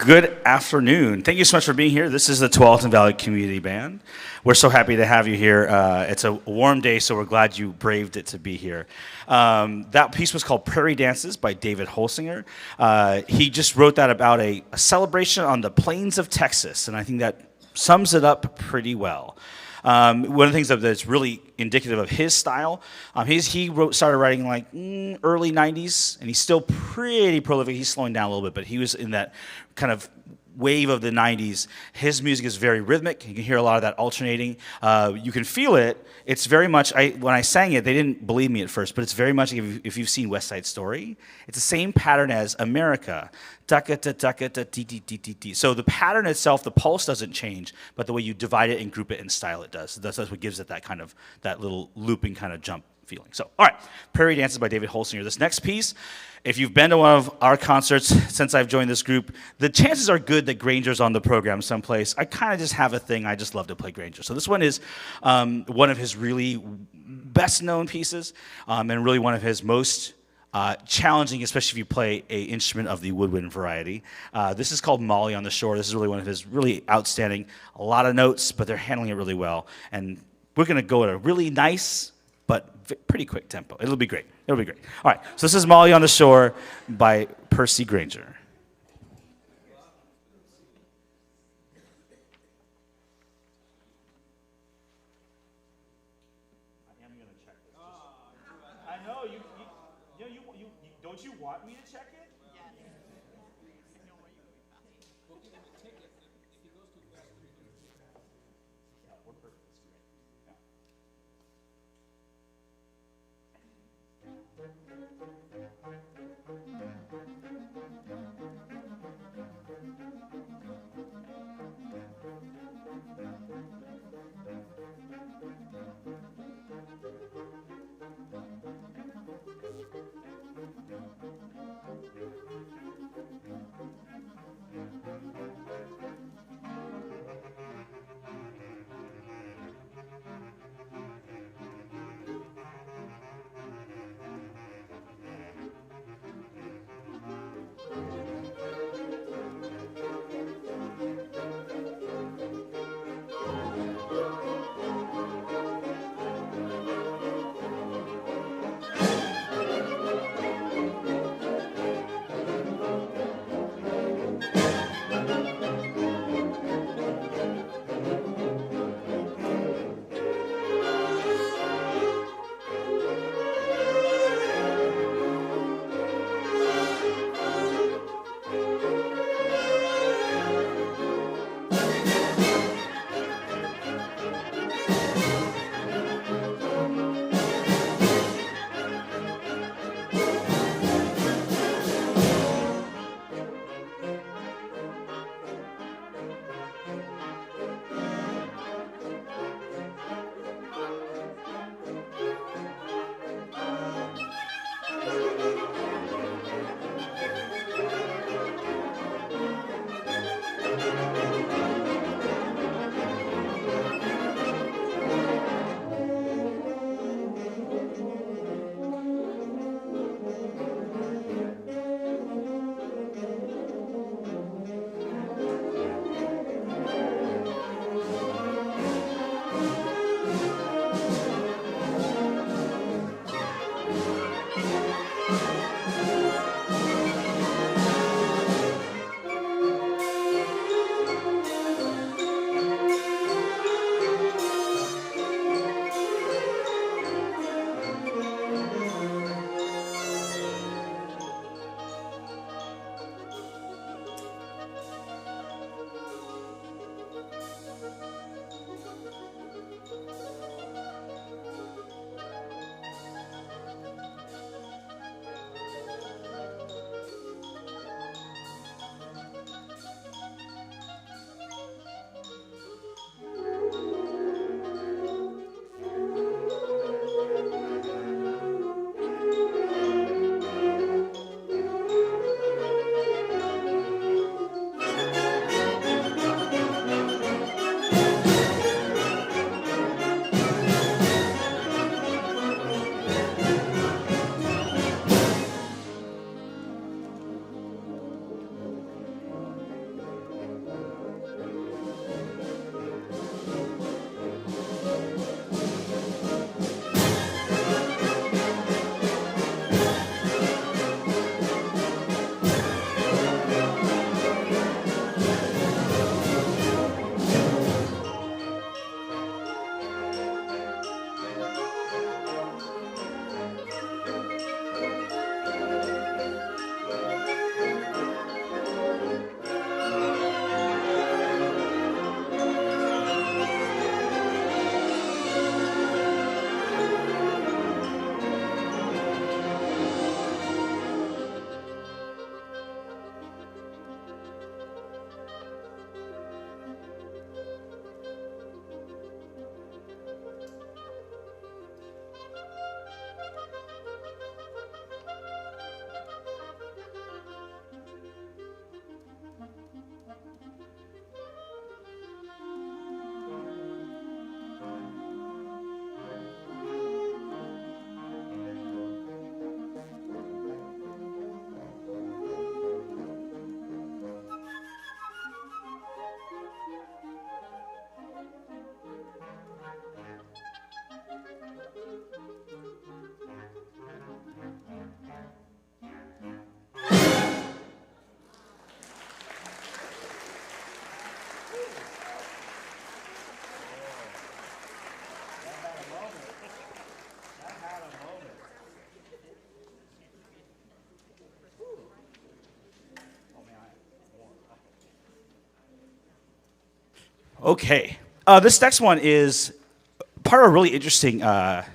Good afternoon. Thank you so much for being here. This is the Tualatin Valley Community Band. We're so happy to have you here. It's a warm day, so we're glad you braved it to be here. That piece was called Prairie Dances by David Holsinger. He just wrote that about a celebration on the plains of Texas, and I think that sums it up pretty well. One of the things that's really indicative of his style, he started writing like early 90s, and he's still pretty prolific. He's slowing down a little bit, but he was in that kind of wave of the 90s. His music is very rhythmic. You can hear a lot of that alternating. You can feel it. It's very much, when I sang it, they didn't believe me at first, but it's very much, if you've seen West Side Story, it's the same pattern as America. So the pattern itself, the pulse doesn't change, but the way you divide it and group it and style it does. That's what gives it that little looping kind of jump feeling. So, all right, Prairie Dances by David Holsinger. This next piece, if you've been to one of our concerts since I've joined this group, the chances are good that Grainger's on the program someplace. I kind of just have a thing. I just love to play Grainger. So this one is one of his really best-known pieces and really one of his most challenging, especially if you play an instrument of the woodwind variety. This is called Molly on the Shore. This is really one of his really outstanding, a lot of notes, but they're handling it really well. And we're going to go at a really nice but pretty quick tempo. It'll be great. It'll be great. All right, so this is Molly on the Shore by Percy Grainger. I know you don't you want me to check it? Okay. This next one is part of a really interesting kind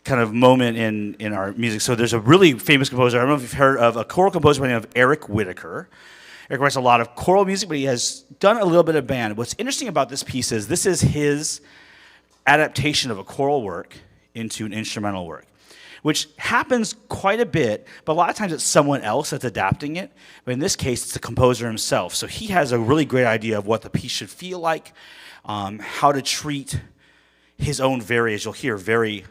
of moment in our music. So there's a really famous composer. I don't know if you've heard of a choral composer by the name of Eric Whitacre. Eric writes a lot of choral music, but he has done a little bit of band. What's interesting about this piece is this is his adaptation of a choral work into an instrumental work, which happens quite a bit, but a lot of times it's someone else that's adapting it. But in this case, it's the composer himself. So he has a really great idea of what the piece should feel like, how to treat his own very, as you'll hear, very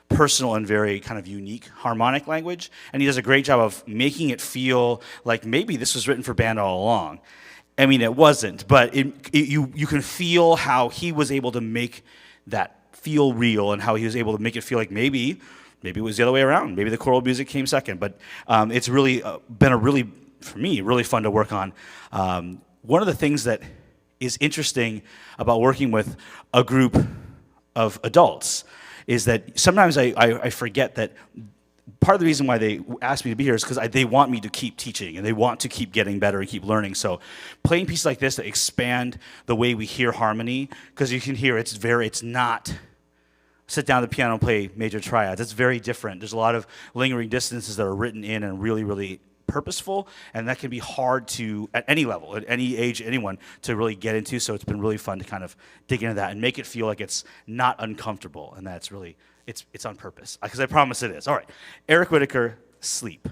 personal and very kind of unique harmonic language. And he does a great job of making it feel like maybe this was written for band all along. I mean, it wasn't, but you can feel how he was able to make that feel real and how he was able to make it feel like maybe it was the other way around. Maybe the choral music came second. But it's really been for me, really fun to work on. One of the things that is interesting about working with a group of adults is that sometimes I forget that part of the reason why they asked me to be here is because they want me to keep teaching and they want to keep getting better and keep learning. So playing pieces like this that expand the way we hear harmony, because you can hear it's not sit down at the piano and play major triads. It's very different. There's a lot of lingering dissonances that are written in and really, really purposeful, and that can be hard to, at any level, at any age, anyone, to really get into. So it's been really fun to kind of dig into that and make it feel like it's not uncomfortable, and that's really, it's on purpose, because I promise it is. All right, Eric Whitacre, Sleep.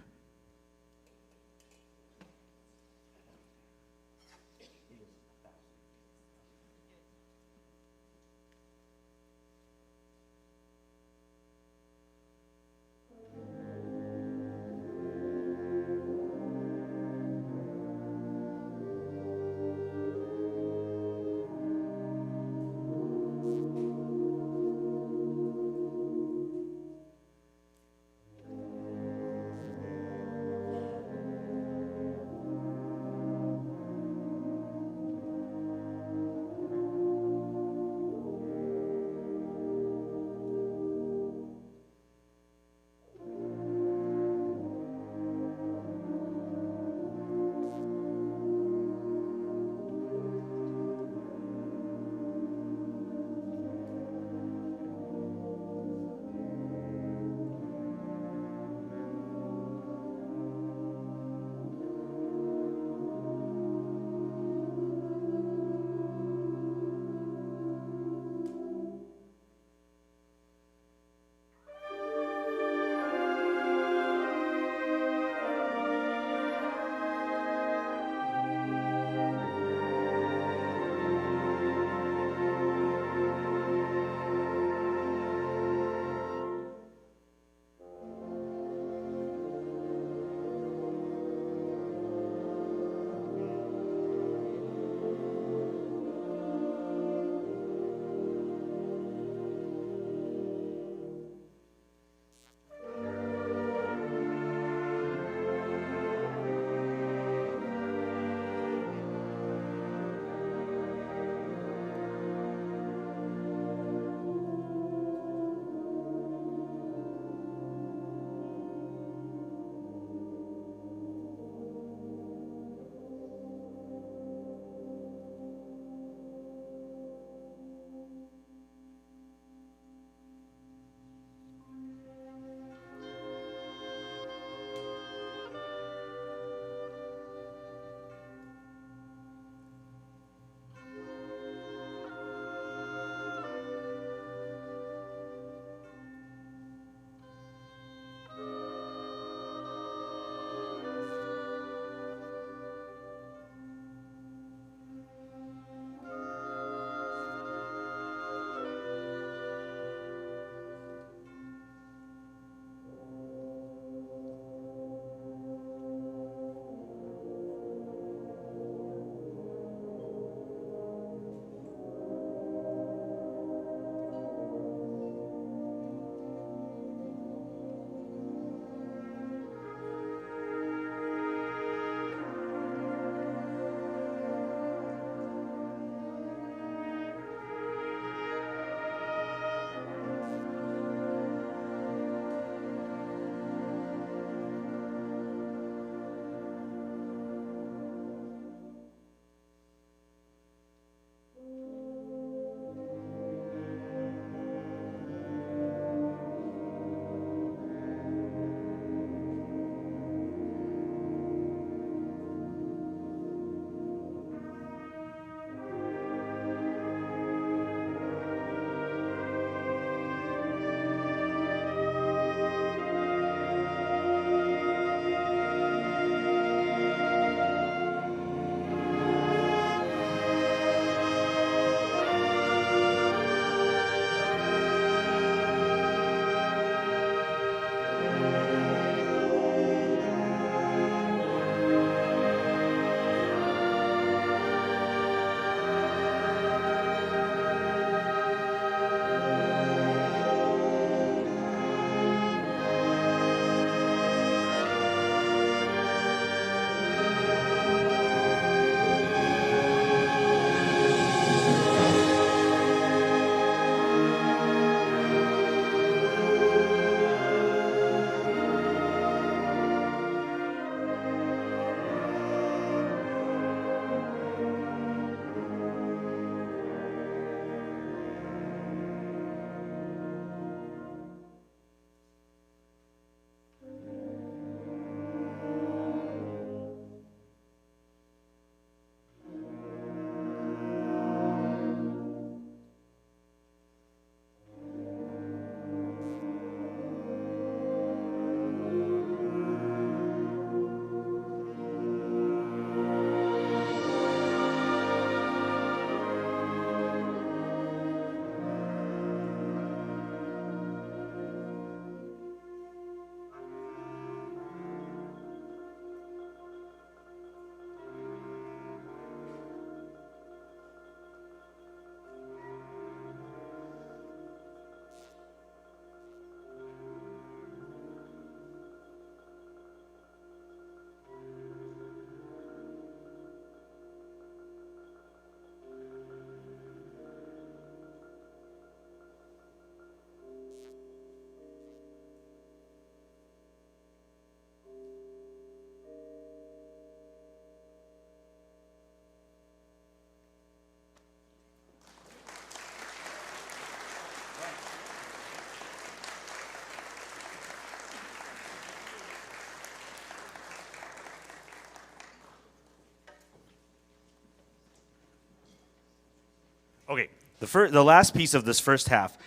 Okay, the last piece of this first half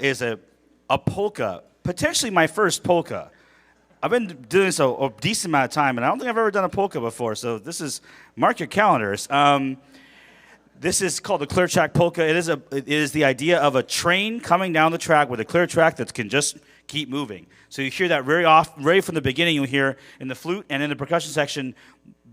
is a polka, potentially my first polka. I've been doing this a decent amount of time, and I don't think I've ever done a polka before, so this is, mark your calendars. This is called the clear track polka. It is the idea of a train coming down the track with a clear track that can just keep moving. So you hear that right from the beginning. You'll hear in the flute and in the percussion section,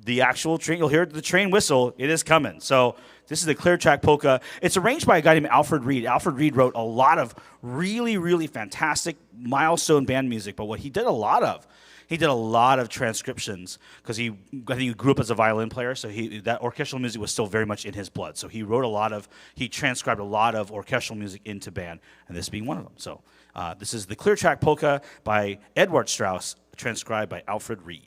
the actual train. You'll hear the train whistle. It is coming. So this is the clear track polka. It's arranged by a guy named Alfred Reed. Alfred Reed wrote a lot of really, really fantastic milestone band music. But what he did a lot of transcriptions because I think he grew up as a violin player, so that orchestral music was still very much in his blood. So he transcribed a lot of orchestral music into band, and this being one of them. So this is the clear track polka by Eduard Strauss, transcribed by Alfred Reed.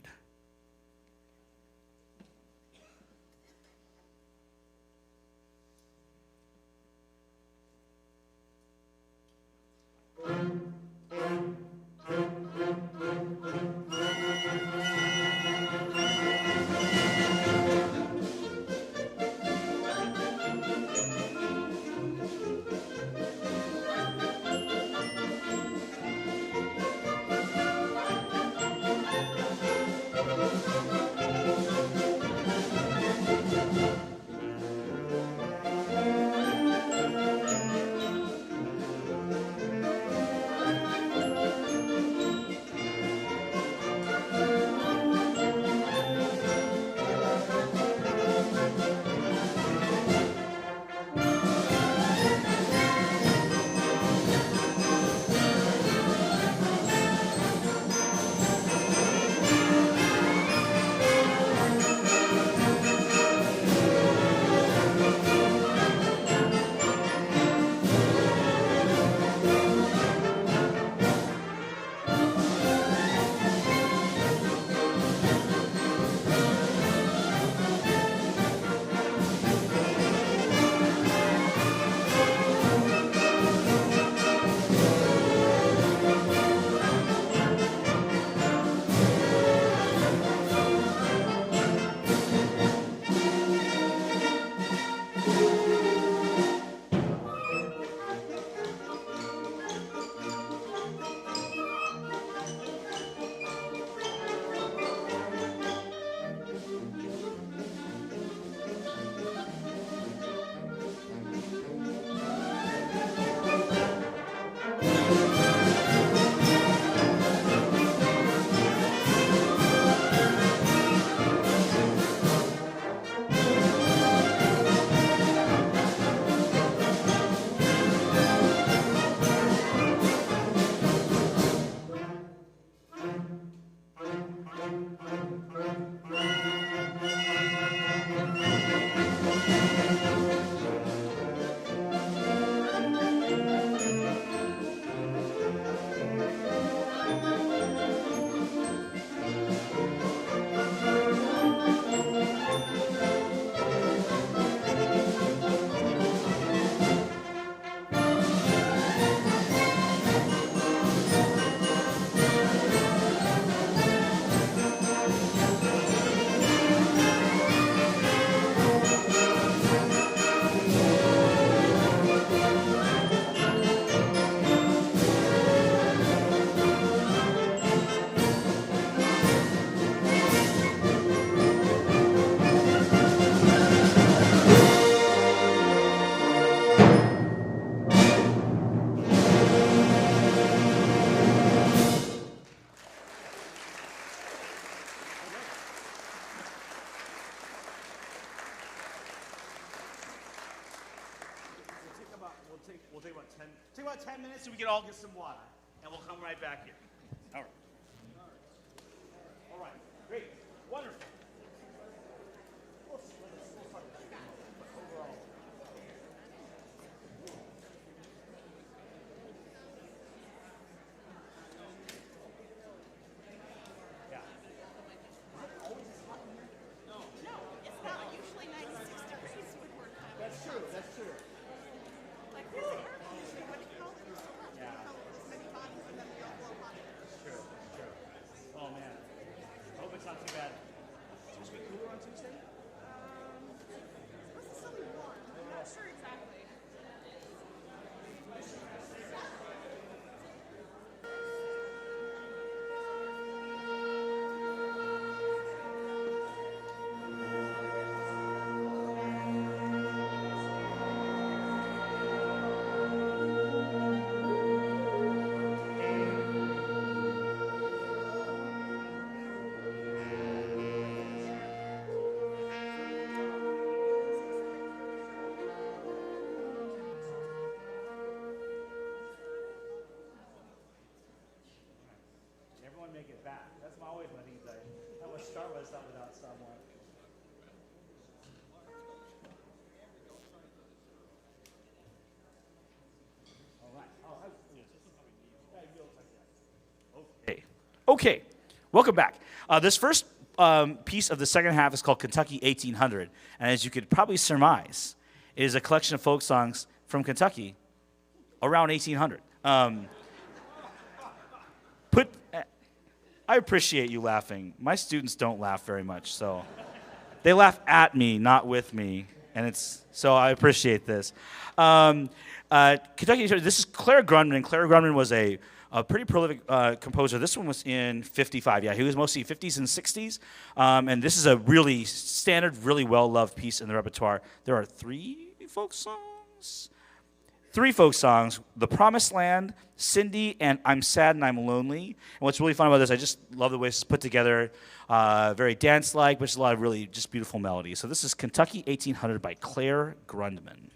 Take about 10 minutes so we can all get some water, and we'll come right back here. All right. All right. Great. Wonderful. Overall. Yeah. Always as hot in here? No, it's not. Usually 96 degrees woodward. That's true. Like this air conditioning, what do you call it? Yeah. Oh man. I hope it's not too bad. It's supposed to be cooler on Tuesday? Supposed to still be warm. I'm not sure exactly. start with that without someone. Okay, welcome back. This first piece of the second half is called Kentucky 1800, and as you could probably surmise, it is a collection of folk songs from Kentucky around 1800. I appreciate you laughing. My students don't laugh very much, so they laugh at me, not with me, and so I appreciate this. Kentucky, this is Clare Grundman. Clare Grundman was a pretty prolific composer. This one was in 55. Yeah, he was mostly 50s and 60s, and this is a really standard, really well-loved piece in the repertoire. There are three folk songs, The Promised Land, Cindy, and I'm Sad and I'm Lonely. And what's really fun about this, I just love the way it's put together, very dance-like, but just a lot of really just beautiful melodies. So this is Kentucky 1800 by Clare Grundman.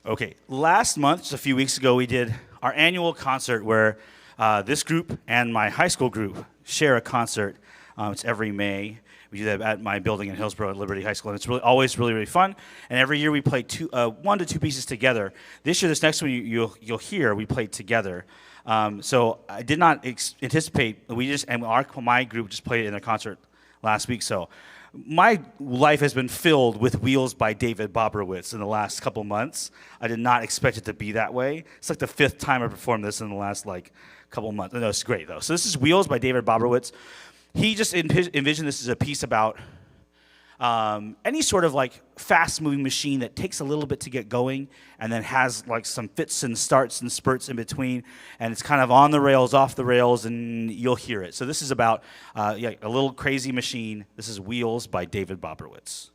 Okay, last month, just a few weeks ago, we did our annual concert where this group and my high school group share a concert. It's every May. We do that at my building in Hillsborough at Liberty High School, and it's always really fun. And every year we play 1 to 2 pieces together. This year, this next one you'll hear, we played together. So I did not anticipate. My group just played it in a concert last week. So my life has been filled with Wheels by David Bobrowitz in the last couple months. I did not expect it to be that way. It's like the 5th time I performed this in the last couple months. No, it's great though. So this is Wheels by David Bobrowitz. He just envisioned this as a piece about any sort of fast-moving machine that takes a little bit to get going and then has some fits and starts and spurts in between, and it's kind of on the rails, off the rails, and you'll hear it. So this is about a little crazy machine. This is Wheels by David Bobrowitz.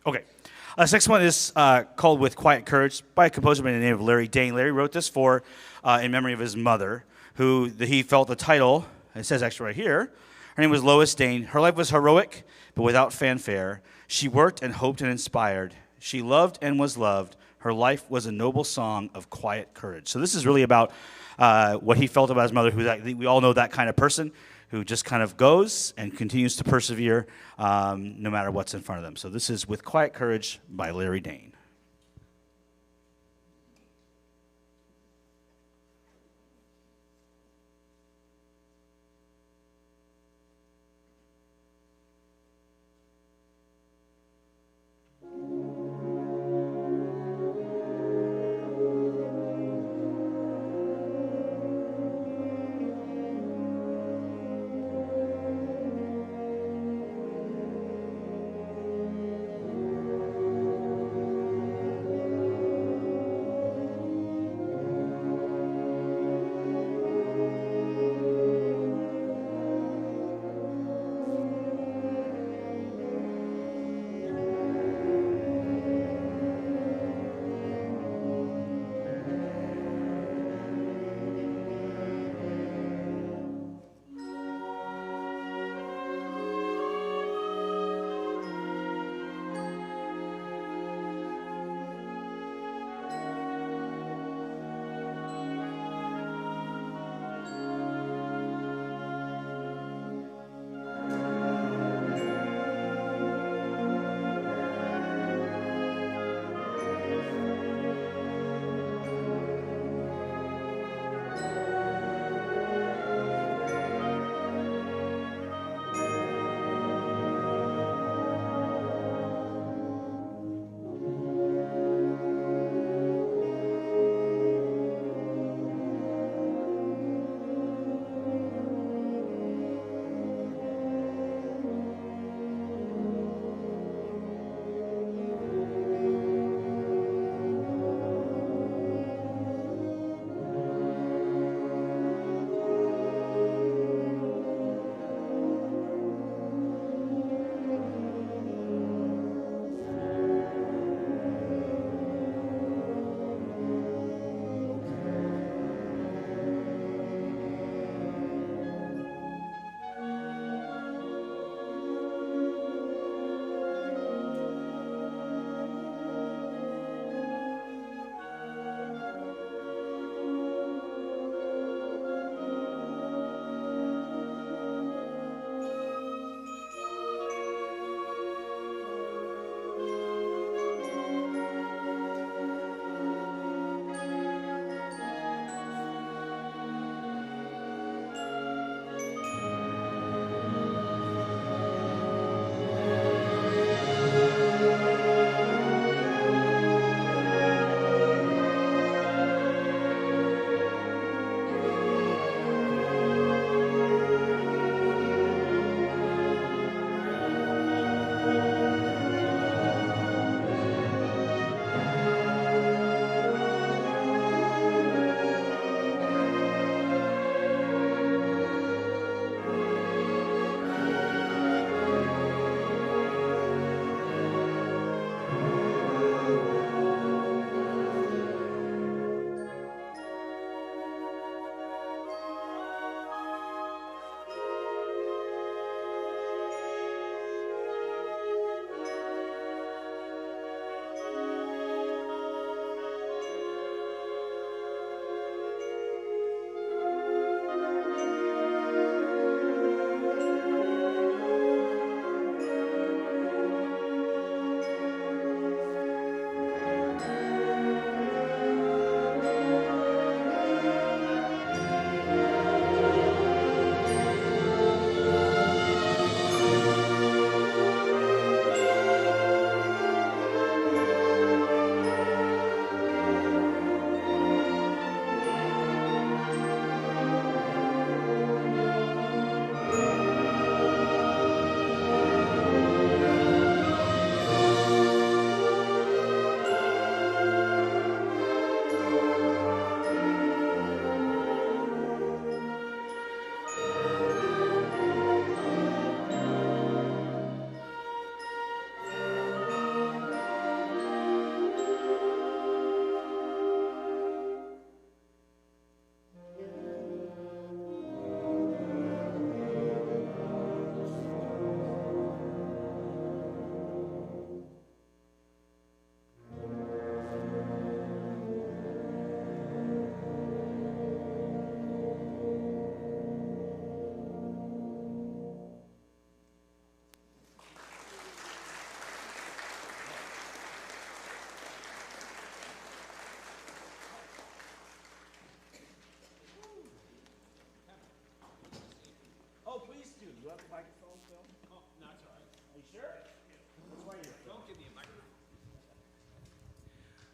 Okay. This next one is called With Quiet Courage by a composer by the name of Larry Daehn. Larry wrote this for in memory of his mother, he felt the title, it says actually right here, her name was Lois Daehn. Her life was heroic, but without fanfare. She worked and hoped and inspired. She loved and was loved. Her life was a noble song of quiet courage. So this is really about what he felt about his mother, we all know that kind of person who just kind of goes and continues to persevere no matter what's in front of them. So this is With Quiet Courage by Larry Daehn.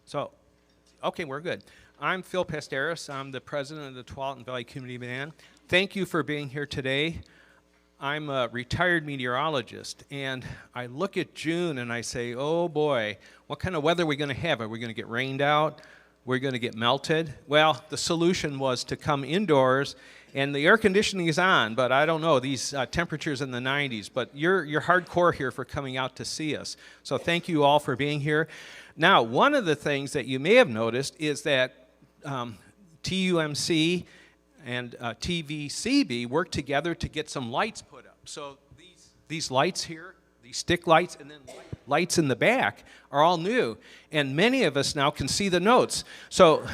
So, okay, we're good. I'm Phil Pasteris. I'm the president of the Tualatin Valley Community Band. Thank you for being here today. I'm a retired meteorologist, and I look at June and I say, oh boy, what kind of weather are we going to have? Are we going to get rained out? We're going to get melted? Well, the solution was to come indoors, and the air conditioning is on, but I don't know, these temperatures in the 90s, but you're hardcore here for coming out to see us. So thank you all for being here. Now, one of the things that you may have noticed is that TUMC and TVCB worked together to get some lights put up. So these lights here, these stick lights, and then lights in the back are all new. And many of us now can see the notes. So,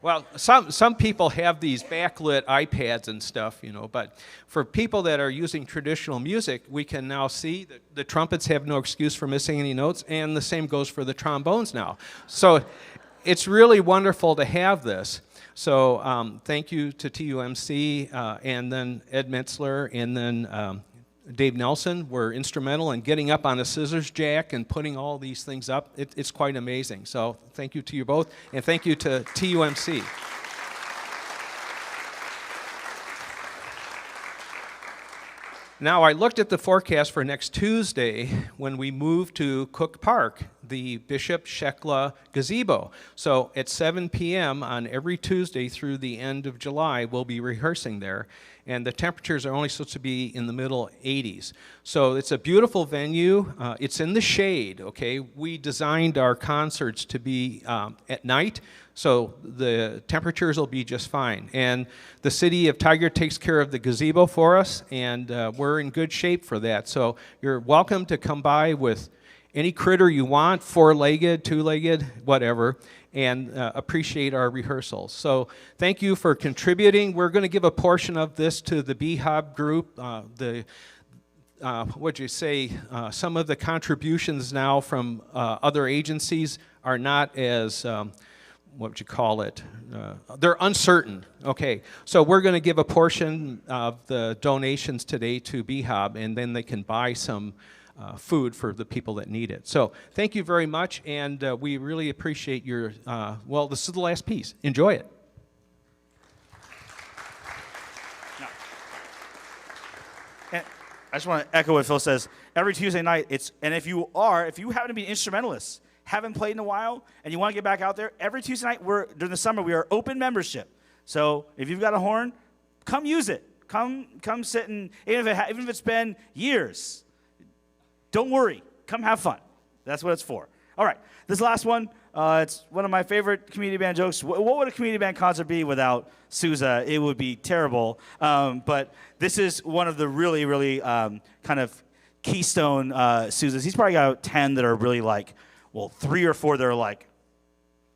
well, some people have these backlit iPads and stuff, you know, but for people that are using traditional music, we can now see that the trumpets have no excuse for missing any notes, and the same goes for the trombones now. So it's really wonderful to have this. So thank you to TUMC and then Ed Metzler and then Dave Nelson were instrumental in getting up on a scissors jack and putting all these things up. It's quite amazing. So thank you to you both, and thank you to TUMC. Now, I looked at the forecast for next Tuesday when we move to Cook Park, the Bishop Shekla gazebo. So at 7 p.m. on every Tuesday through the end of July, we'll be rehearsing there. And the temperatures are only supposed to be in the middle 80s. So it's a beautiful venue. It's in the shade, okay? We designed our concerts to be at night, so the temperatures will be just fine. And the city of Tigard takes care of the gazebo for us, and we're in good shape for that. So you're welcome to come by with any critter you want, four-legged, two-legged, whatever, and appreciate our rehearsals. So thank you for contributing. We're going to give a portion of this to the BHOB group. What'd you say? Some of the contributions now from other agencies are not as what would you call it? They're uncertain. Okay, so we're going to give a portion of the donations today to BHOB, and then they can buy some food for the people that need it. So thank you very much, and we really appreciate your, well, this is the last piece. Enjoy it. And I just want to echo what Phil says. Every Tuesday night, and if you happen to be an instrumentalist, haven't played in a while, and you want to get back out there, every Tuesday night, during the summer, we are open membership. So if you've got a horn, come use it. Come sit and, even if it's been years, don't worry. Come have fun. That's what it's for. All right, this last one, it's one of my favorite community band jokes. What would a community band concert be without Sousa? It would be terrible. But this is one of the really, really kind of keystone Sousas. He's probably got 10 that are really like, well, 3 or 4 that are like,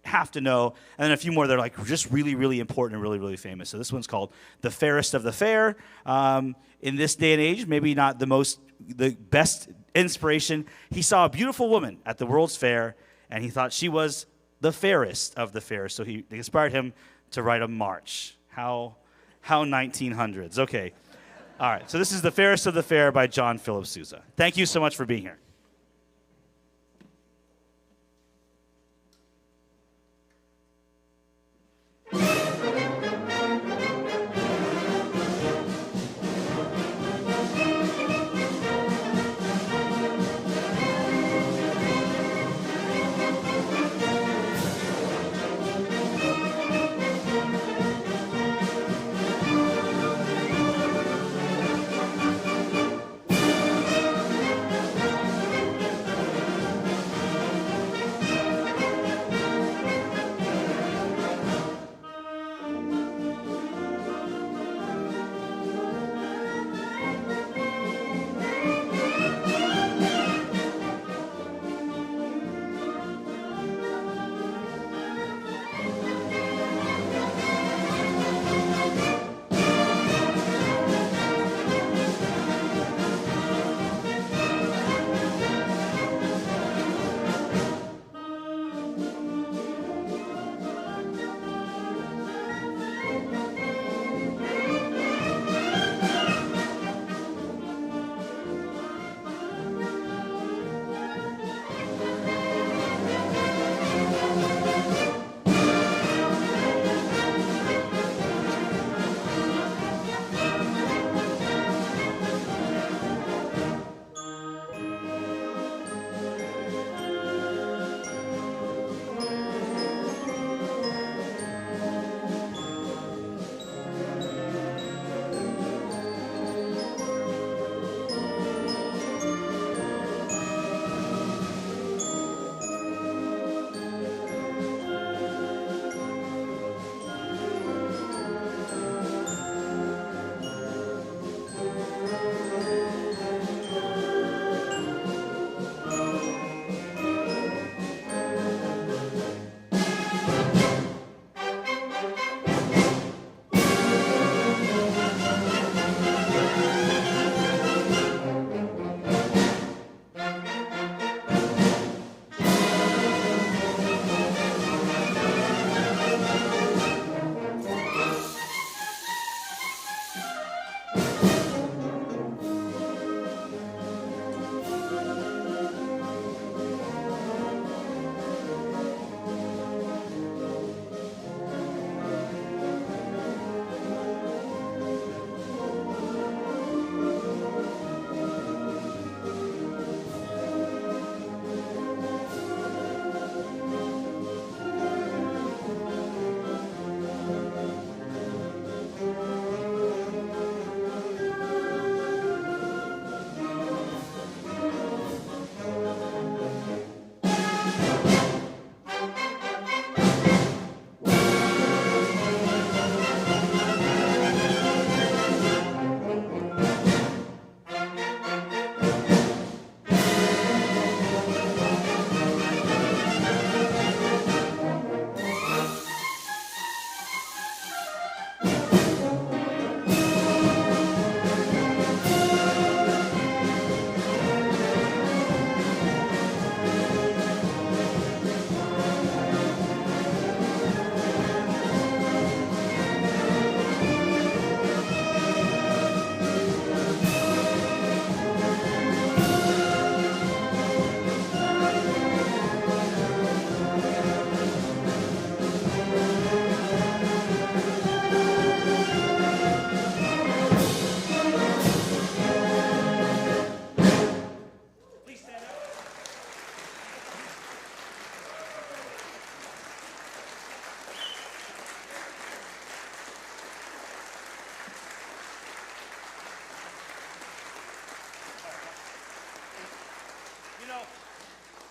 have to know, and then a few more that are like just really, really important and really, really famous. So this one's called The Fairest of the Fair. In this day and age, maybe not the best inspiration. He saw a beautiful woman at the World's Fair, and he thought she was the fairest of the fair. So he inspired him to write a march. How 1900s. Okay. All right. So this is The Fairest of the Fair by John Philip Sousa. Thank you so much for being here.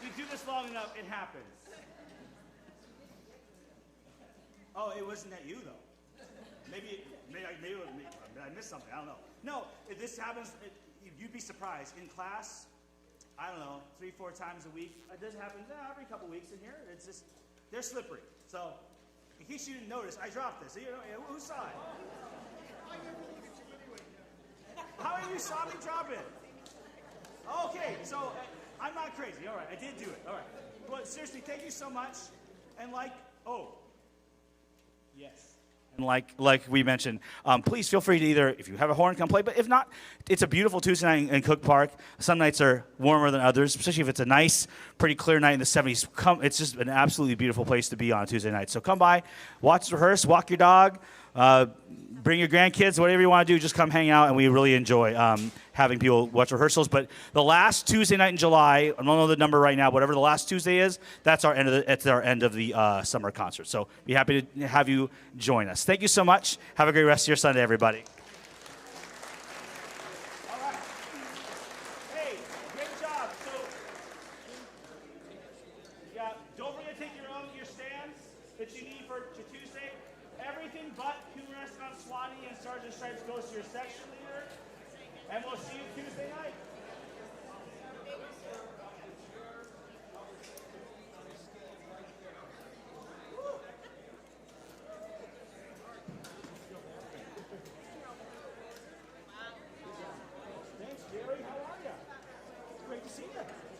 You do this long enough, it happens. Oh, it wasn't at you, though. Maybe I missed something. I don't know. No, if this happens, you'd be surprised. In class, I don't know, 3-4 times a week. It does happen every couple weeks in here. It's just, they're slippery. So, in case you didn't notice, I dropped this. You know, who saw it? How many of you saw me drop it? Okay, so I'm not crazy. All right, I did do it. All right. Well, seriously, thank you so much. And yes. And like we mentioned, please feel free to either, if you have a horn, come play. But if not, it's a beautiful Tuesday night in Cook Park. Some nights are warmer than others, especially if it's a nice, pretty clear night in the 70s. It's just an absolutely beautiful place to be on a Tuesday night. So come by, watch, rehearse, walk your dog, bring your grandkids, whatever you want to do. Just come hang out, and we really enjoy having people watch rehearsals. But the last Tuesday night in July, I don't know the number right now, whatever the last Tuesday is, that's our end of the summer concert. So be happy to have you join us. Thank you so much. Have a great rest of your Sunday, everybody. All right. Hey, great job. So, don't forget to take your stands that you need for Tuesday. Everything but Coon Restaurant Swanee and Sergeant Stripes goes to your section leader. And we'll see you Tuesday night. Thanks, Jerry. How are you? Great to see you.